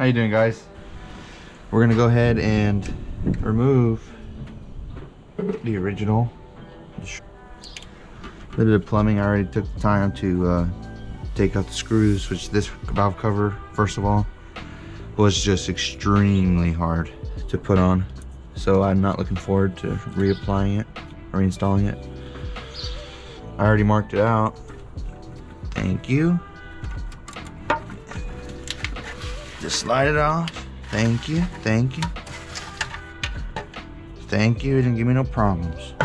How you doing, guys? We're gonna go ahead and remove the original. A little bit of plumbing. I already took the time to take out the screws, which this valve cover, first of all, was just extremely hard to put on. So I'm not looking forward to reapplying it or reinstalling it. I already marked it out. Thank you. Just slide it off. Thank you, thank you. Thank you, it didn't give me no problems.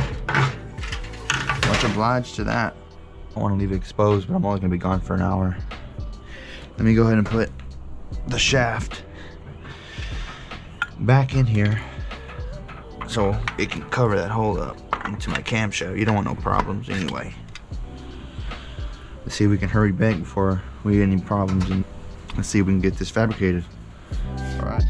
Much obliged to that. I want to leave it exposed, but I'm only gonna be gone for an hour. Let me go ahead and put the shaft back in here so it can cover that hole up into my camshaft. You don't want no problems anyway. Let's see if we can hurry back before we get any problems, and let's see if we can get this fabricated. All right.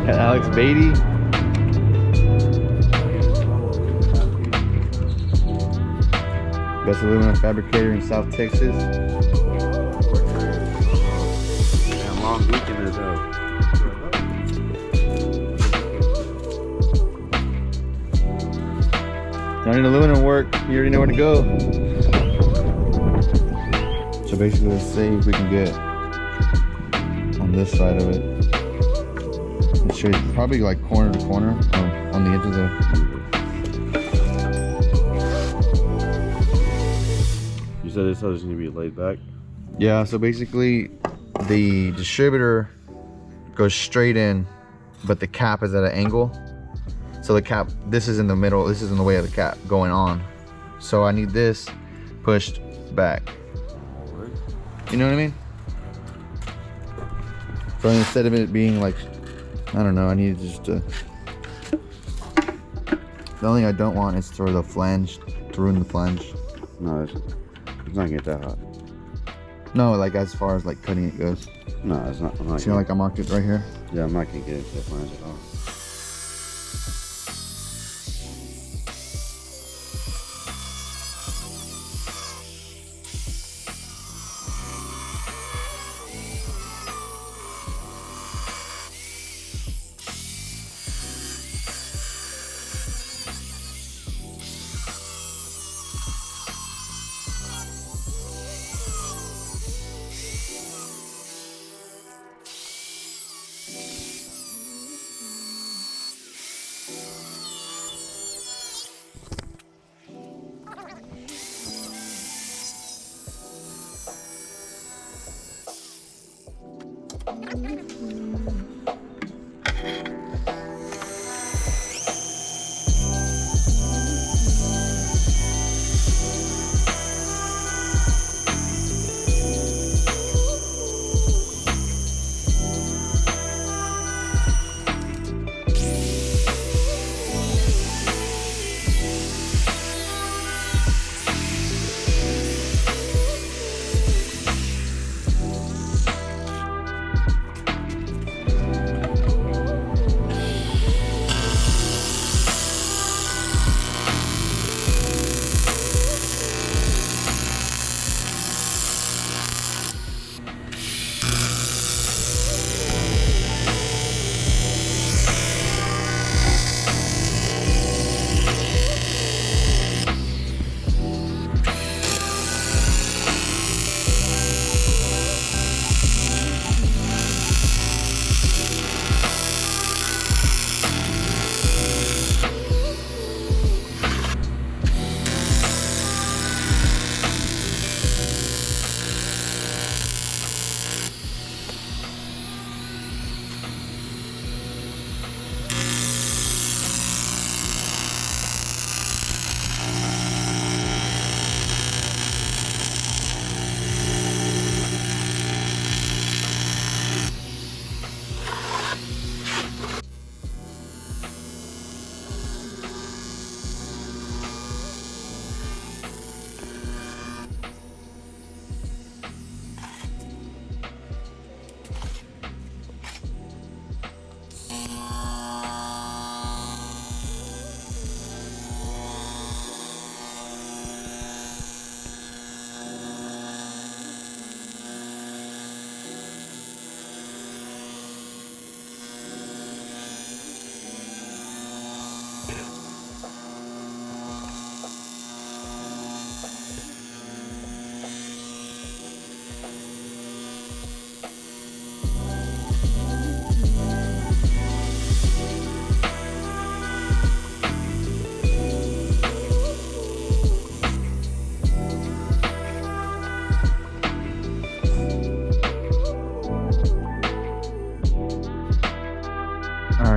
Alex Beatty. Best aluminum fabricator in South Texas. Damn, long weekend is out. Don't need aluminum work. You already know where to go. So basically, let's see if we can get on this side of it. Straight, probably like corner to corner on the edge of the. You said this is going to be laid back? Yeah, so basically the distributor goes straight in, but the cap is at an angle. So the cap, this is in the middle, this is in the way of the cap going on. So I need this pushed back. You know what I mean? So instead of it being like, I don't know, I need just to... The only thing I don't want is to throw the flange, to ruin the flange. No, it's not getting that hot. No, like as far as like cutting it goes. No, it's not. See how like I marked it right here? Yeah, I'm not going to get into the flange at all.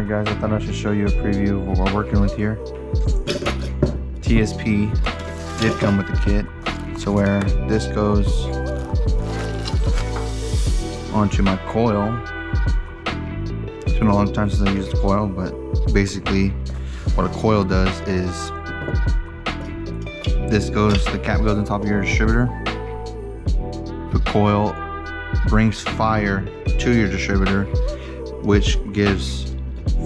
Alright guys, I thought I should show you a preview of what we're working with here. TSP did come with the kit, so where this goes onto my coil. It's been a long time since I used a coil, but basically what a coil does is the cap goes on top of your distributor. The coil brings fire to your distributor, which gives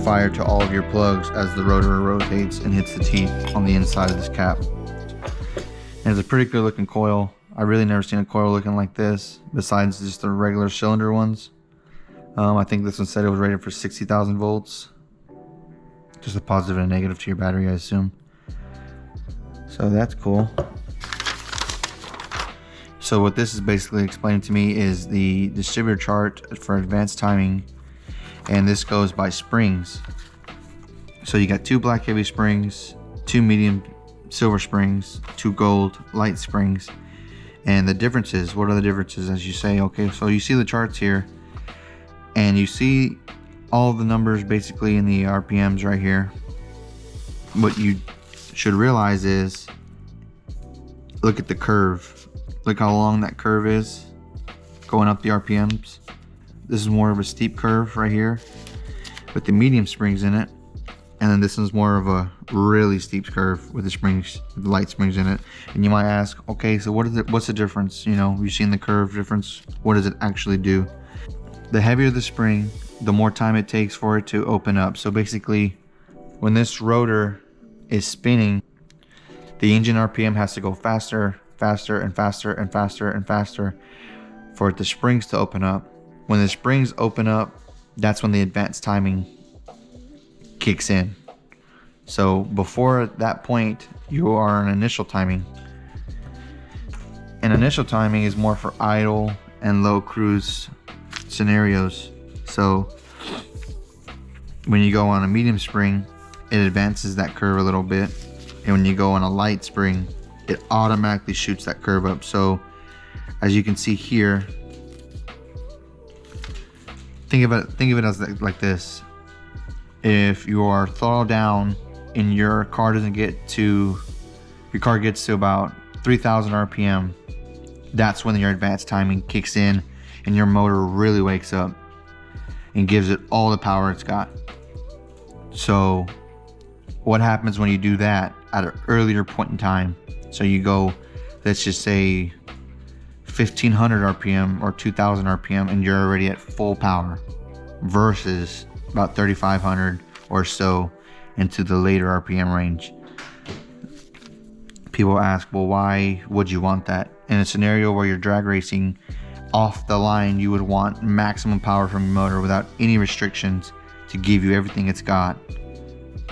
fire to all of your plugs as the rotor rotates and hits the teeth on the inside of this cap. And it's a pretty good looking coil. I really never seen a coil looking like this besides just the regular cylinder ones. I think this one said it was rated for 60,000 volts. Just a positive and a negative to your battery, I assume. So that's cool. So what this is basically explaining to me is the distributor chart for advanced timing, and this goes by springs. So you got 2 black heavy springs, 2 medium silver springs, 2 gold light springs, and the differences. What are the differences? As you say, okay, so you see the charts here, and you see all the numbers basically in the RPMs right here. What you should realize is, look at the curve. Look how long that curve is going up the RPMs. This is more of a steep curve right here with the medium springs in it, and then this one's more of a really steep curve with the springs, with the light springs in it. And you might ask, okay, so what's the difference? You know, you've seen the curve difference. What does it actually do? The heavier the spring, the more time it takes for it to open up. So basically, when this rotor is spinning, the engine RPM has to go faster, faster, and faster, and faster, and faster for the springs to open up. When the springs open up, that's when the advanced timing kicks in. So before that point, you are on initial timing. And initial timing is more for idle and low cruise scenarios. So when you go on a medium spring, it advances that curve a little bit. And when you go on a light spring, it automatically shoots that curve up. So as you can see here, think of it as like this. If you are throttled down and your car gets to about 3,000 RPM, that's when your advanced timing kicks in and your motor really wakes up and gives it all the power it's got. So what happens when you do that at an earlier point in time? So you go, let's just say 1,500 RPM or 2,000 RPM, and you're already at full power, versus about 3,500 or so into the later RPM range. People ask, well, why would you want that? In a scenario where you're drag racing off the line, you would want maximum power from your motor without any restrictions to give you everything it's got.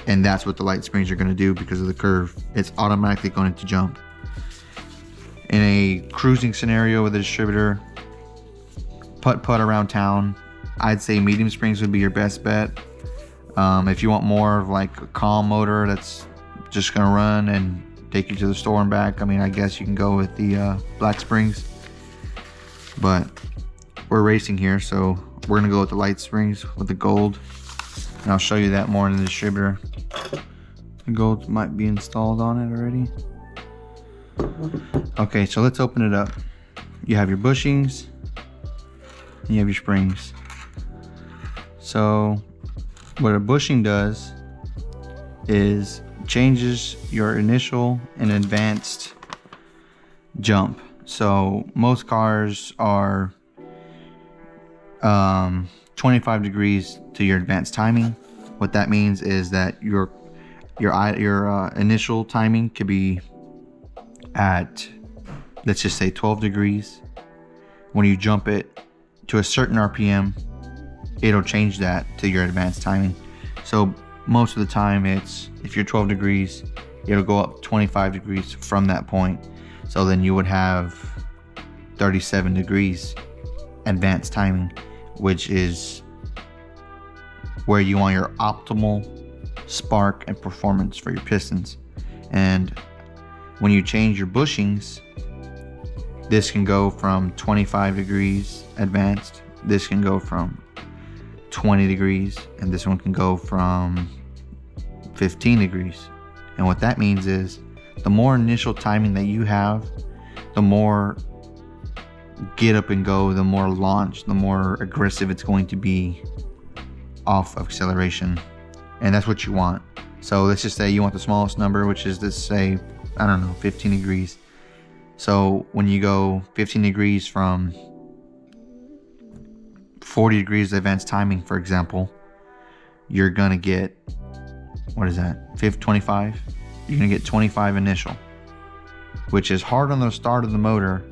And that's what the light springs are going to do because of the curve. It's automatically going to jump. In a cruising scenario with a distributor, putt around town, I'd say medium springs would be your best bet. If you want more of like a calm motor that's just going to run and take you to the store and back, I mean, I guess you can go with the black springs. But we're racing here, so we're going to go with the light springs with the gold. And I'll show you that more in the distributor. The gold might be installed on it already. Okay, so let's open it up. You have your bushings, and you have your springs. So what a bushing does is changes your initial and advanced jump. So most cars are 25 degrees to your advanced timing. What that means is that your initial timing could be at, let's just say 12 degrees. When you jump it to a certain RPM, it'll change that to your advanced timing. So most of the time, it's, if you're 12 degrees, it'll go up 25 degrees from that point. So then you would have 37 degrees advanced timing, which is where you want your optimal spark and performance for your pistons. And when you change your bushings, this can go from 25 degrees advanced. This can go from 20 degrees, and this one can go from 15 degrees. And what that means is the more initial timing that you have, the more get up and go, the more launch, the more aggressive it's going to be off of acceleration. And that's what you want. So let's just say you want the smallest number, which is, let's say, I don't know, 15 degrees. So when you go 15 degrees from 40 degrees advanced timing, for example, you're gonna get, what is that, 25? You're gonna get 25 initial, which is hard on the start of the motor,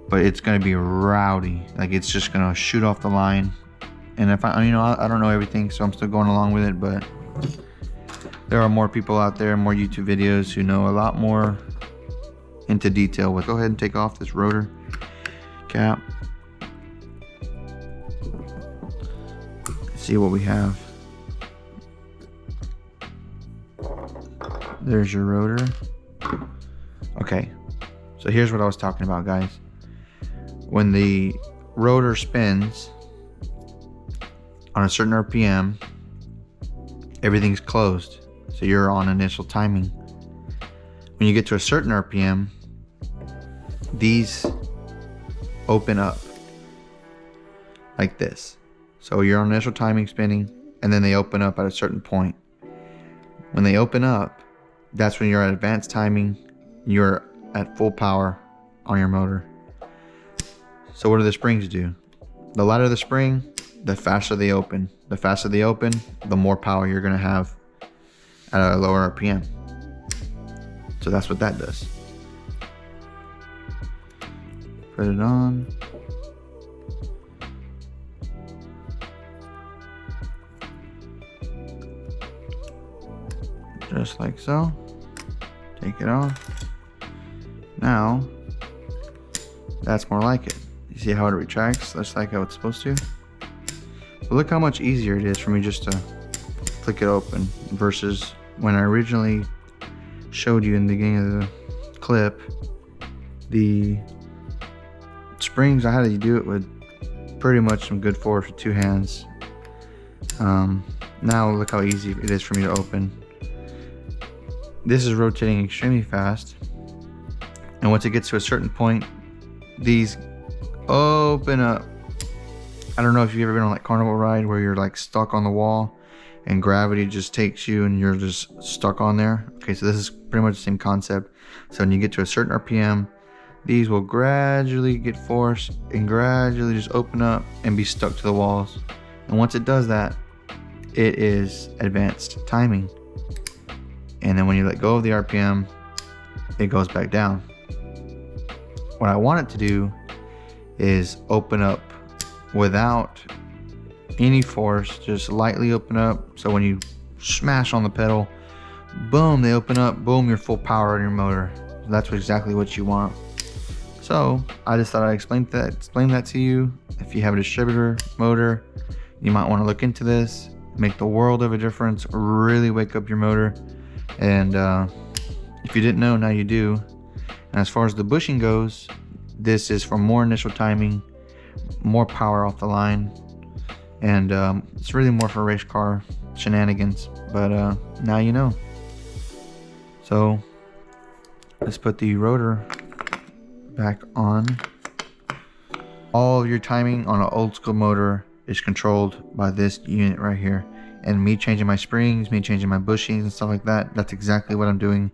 but it's gonna be rowdy. Like, it's just gonna shoot off the line. And if I don't know everything, so I'm still going along with it, but there are more people out there, more YouTube videos who know a lot more into detail with. Go ahead and take off this rotor cap. See what we have. There's your rotor. Okay, so here's what I was talking about, guys. When the rotor spins on a certain RPM, everything's closed, so you're on initial timing. When you get to a certain RPM, these open up like this. So you're on initial timing spinning, and then they open up at a certain point. When they open up, that's when you're at advanced timing, you're at full power on your motor. So what do the springs do? The lighter the spring, the faster they open. The faster they open, the more power you're gonna have at a lower RPM. So that's what that does. Put it on. Just like so. Take it off. Now, that's more like it. You see how it retracts, just like how it's supposed to? But look how much easier it is for me just to flick it open versus when I originally showed you in the beginning of the clip, the springs, I had to do it with pretty much some good force with two hands. Now look how easy it is for me to open. This is rotating extremely fast, and once it gets to a certain point, these open up. I don't know if you've ever been on that carnival ride where you're like stuck on the wall and gravity just takes you and you're just stuck on there. Okay, so this is pretty much the same concept. So when you get to a certain RPM, these will gradually get forced and gradually just open up and be stuck to the walls. And once it does that, it is advanced timing. And then when you let go of the RPM, it goes back down. What I want it to do is open up without any force, just lightly open up. So when you smash on the pedal, boom, they open up, boom, you're full power on your motor. That's exactly what you want. So I just thought I'd explain that to you. If you have a distributor motor, you might want to look into this. Make the world of a difference, really wake up your motor. And if you didn't know, now you do. And as far as the bushing goes, this is for more initial timing, more power off the line, and it's really more for race car shenanigans. But now you know. So let's put the rotor back on. All of your timing on an old school motor is controlled by this unit right here. And me changing my springs, me changing my bushings and stuff like that, that's exactly what I'm doing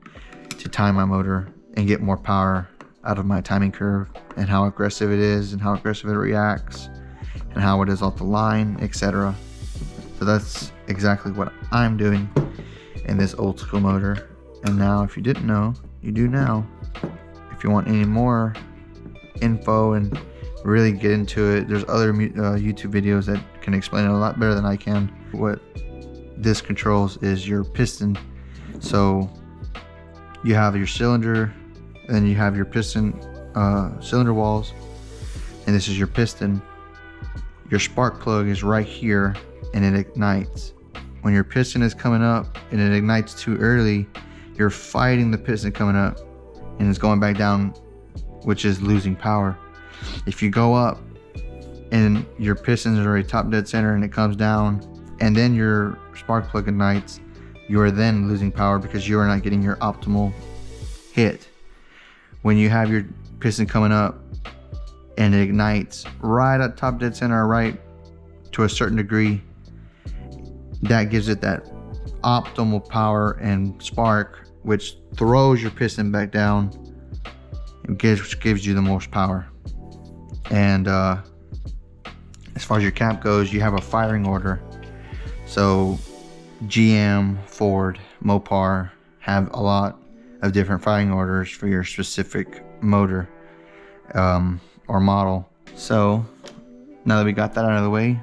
to time my motor and get more power out of my timing curve, and how aggressive it is and how aggressive it reacts and how it is off the line, etc. So that's exactly what I'm doing in this old school motor. And now, if you didn't know, you do now. If you want any more info and really get into it, there's other YouTube videos that can explain it a lot better than I can. What this controls is your piston. So you have your cylinder, and then you have your piston cylinder walls, and this is your piston. Your spark plug is right here, and it ignites. When your piston is coming up and it ignites too early, you're fighting the piston coming up and it's going back down, which is losing power. If you go up and your pistons are already top dead center and it comes down, and then your spark plug ignites, you are then losing power because you are not getting your optimal hit. When you have your piston coming up and it ignites right at top dead center, or right to a certain degree, that gives it that optimal power and spark, which throws your piston back down, which gives you the most power. And as far as your cap goes, you have a firing order. So GM, Ford, Mopar have a lot of different firing orders for your specific motor or model. So now that we got that out of the way,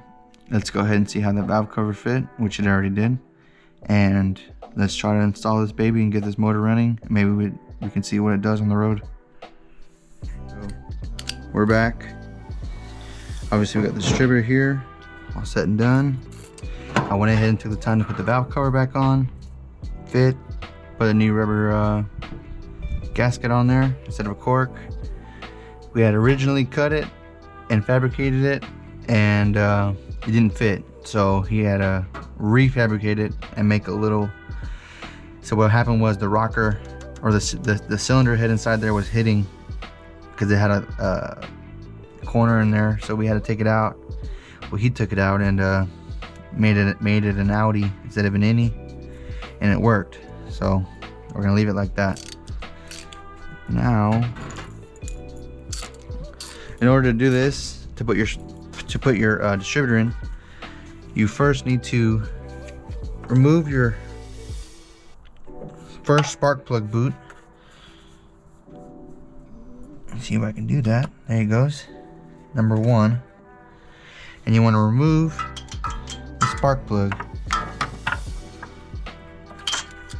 let's go ahead and see how the valve cover fit, which it already did. And let's try to install this baby and get this motor running. Maybe we can see what it does on the road. So we're back. Obviously we got the distributor here, all set and done. I went ahead and took the time to put the valve cover back on, fit, put a new rubber gasket on there instead of a cork. We had originally cut it and fabricated it, and it didn't fit, so he had to refabricate it and make a little. So what happened was the rocker, or the cylinder head inside there, was hitting because it had a corner in there, so we had to take it out. Well, he took it out and made it an Audi instead of an innie, and it worked. So we're gonna leave it like that. Now, in order to do this, to put your distributor in, you first need to remove your first spark plug boot. Let's see if I can do that. There it goes, number one. And you want to remove the spark plug.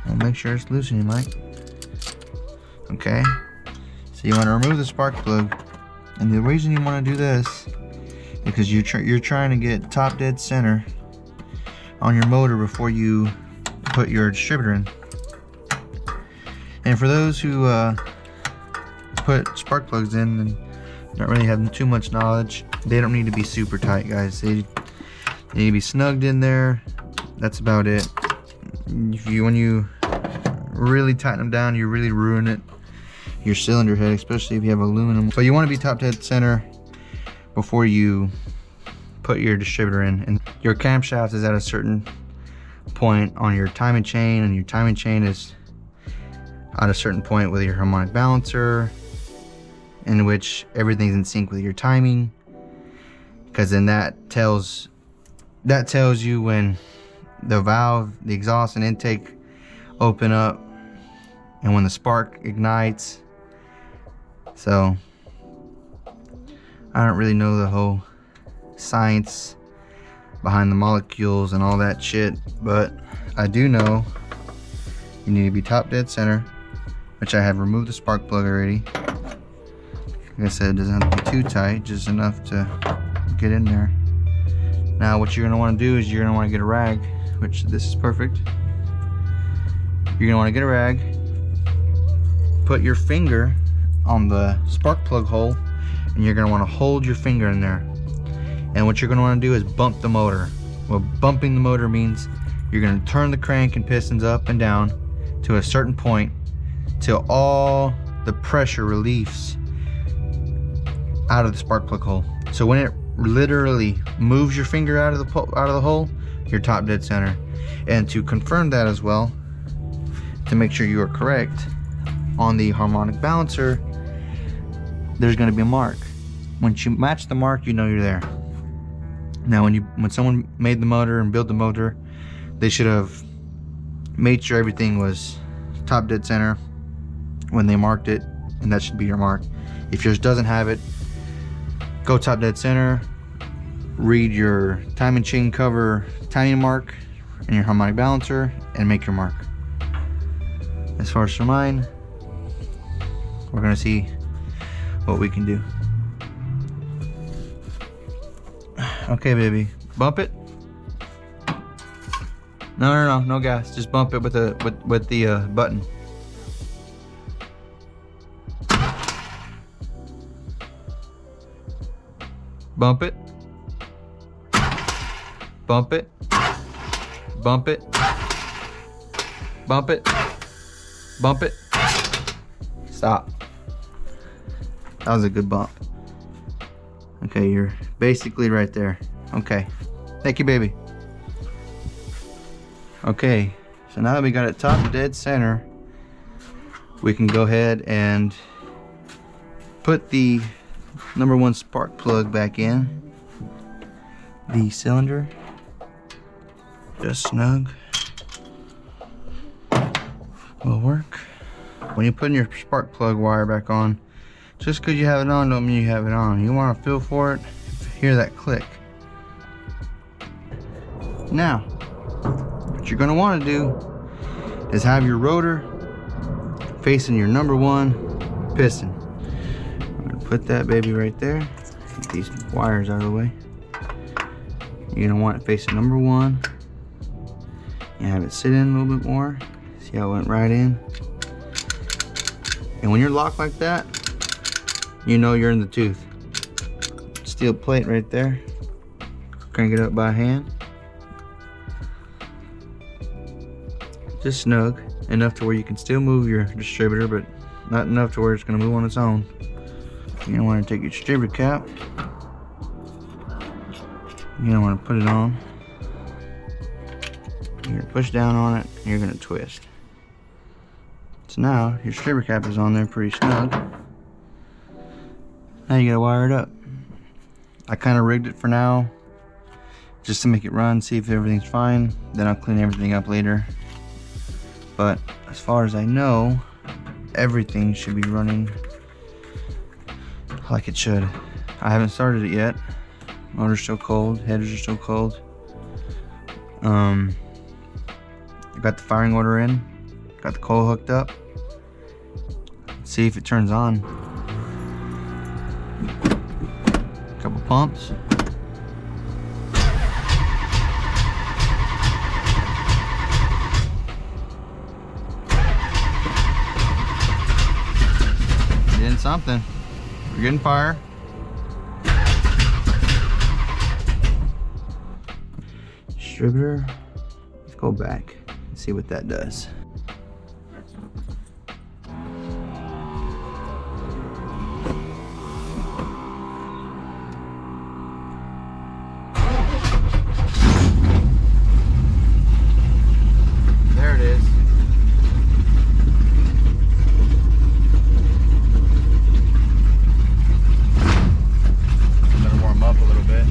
And make sure it's loosening, Mike. Okay. So you want to remove the spark plug, and the reason you want to do this is because you're trying to get top dead center on your motor before you put your distributor in. And for those who put spark plugs in and don't really have too much knowledge, they don't need to be super tight, guys. They need to be snugged in there. That's about it. When you really tighten them down, you really ruin it, your cylinder head, especially if you have aluminum. So you want to be top dead center before you put your distributor in. And your camshaft is at a certain point on your timing chain, and your timing chain is at a certain point with your harmonic balancer, in which everything's in sync with your timing, because then that tells you when the valve, the exhaust and intake open up, and when the spark ignites. So I don't really know the whole science behind the molecules and all that shit, but I do know you need to be top dead center, which I have removed the spark plug already. Like I said, it doesn't have to be too tight, just enough to get in there. Now what you're going to want to do is you're going to want to get a rag, which this is perfect. You're going to want to get a rag, put your finger on the spark plug hole, and you're going to want to hold your finger in there. And what you're going to want to do is bump the motor. Well, bumping the motor means you're going to turn the crank and pistons up and down to a certain point till all the pressure relieves out of the spark plug hole. So when it literally moves your finger out of the hole, you're top dead center. And to confirm that as well, to make sure you are correct, on the harmonic balancer there's going to be a mark. Once you match the mark, you know you're there. Now when someone made the motor and built the motor, they should have made sure everything was top dead center when they marked it, and that should be your mark. If yours doesn't have it, go top dead center, read your timing chain cover timing mark and your harmonic balancer, and make your mark. As far as for mine, we're gonna see what we can do. Okay, baby, bump it. No gas. Just bump it with the button. Bump it. Bump it. Bump it. Bump it. Bump it. Stop. That was a good bump. Okay, you're basically right there. Okay. Thank you, baby. Okay, so now that we got it top dead center, we can go ahead and put the #1 spark plug back in. The cylinder, just snug, will work. When you're putting your spark plug wire back on, just because you have it on don't mean you have it on. You want to feel for it, hear that click. Now, what you're going to want to do is have your rotor facing your #1 piston. I'm going to put that baby right there. Get these wires out of the way. You're going to want it facing #1. You have it sit in a little bit more. See how it went right in? And when you're locked like that, you know you're in the tooth. Steel plate right there. Crank it up by hand. Just snug enough to where you can still move your distributor, but not enough to where it's going to move on its own. You're going to want to take your distributor cap. You're going to want to put it on. You're going to push down on it and you're going to twist. So now your distributor cap is on there pretty snug. Now you got to wire it up. I kind of rigged it for now just to make it run, see if everything's fine. Then I'll clean everything up later. But as far as I know, everything should be running like it should. I haven't started it yet. Motor's still cold, headers are still cold. I got the firing order in, got the coil hooked up. Let's see if it turns on. A couple pumps. Getting something. We're getting fire. Distributor. Let's go back and see what that does. There it is. Better warm up a little bit.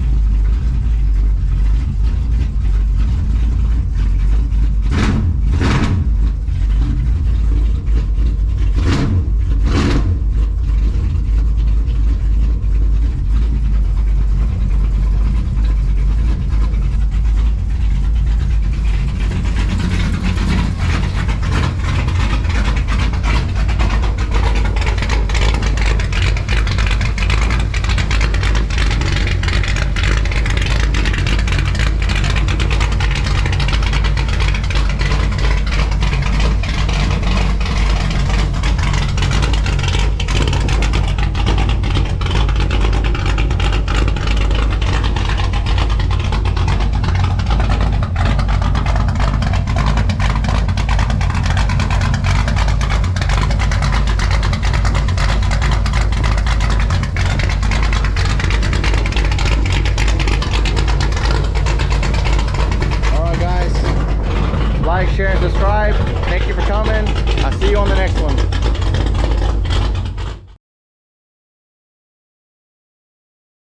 Share and subscribe. Thank you for